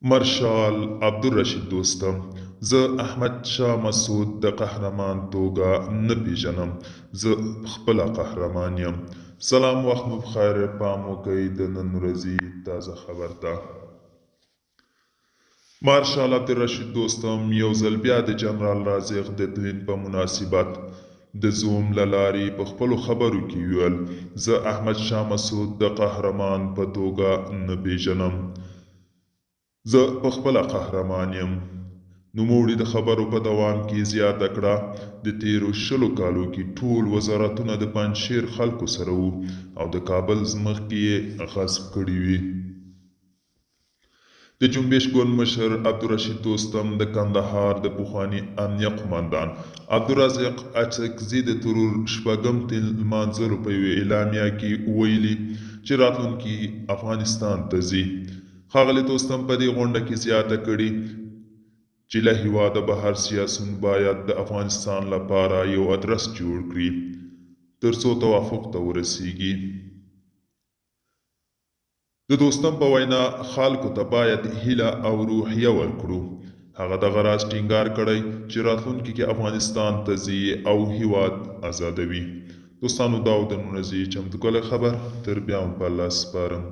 مارشال عبدالرشید دوستم، زه احمد شاه مسعود د قهرمان توګه نه پیژنم. زه خپله قهرمان یم. سلام، وخت مو بخیر. پام وکئ د نن ورځې تازه خبر ته. مارشال عبدالرشید دوستم یو ځل بیا د جنرال رازق د تلین په مناسبت د زوم له لارې په خپلو خبرو کې ویل، زه احمد شاه مسعود د قهرمان په توګه نه پیژنم. زه په خپله قهرمان یم. نوموړي د خبرو په دوام کې زیاته کړه، د تیرو 20 کالو کې ټول وزارتونه د پنجشیر خلکو سره وو او د کابل ځمکې یې غصب کړي وي. د جنبش ګوند مشر عبدالرشید دوستم د کندهار د پخواني امنیه قماندان عبدالرزاق اڅکزي د ترور شپږم لمانځلو په یوه اعلامیه کې ویلي چې راتلونکي افغانستان ته ځي. ښاغلي دوستم په دې غونډه کې زیاته کړي چې له هېواده بهر سیاسیون باید د افغانستان لپاره یو ادرس جوړ کړي تر څو توافق ته ورسیږي. د دوستم په وینا خلکو ته باید هیله او روحیه ورکړو. هغه دغه راز ټینګار کړی چې راتلونکي کې افغانستان ته ځي او هېواد ازادوي. دوستانو، دا و د نن ورځې چمتو کلی خبر. تر بیا هم په الله سپارم.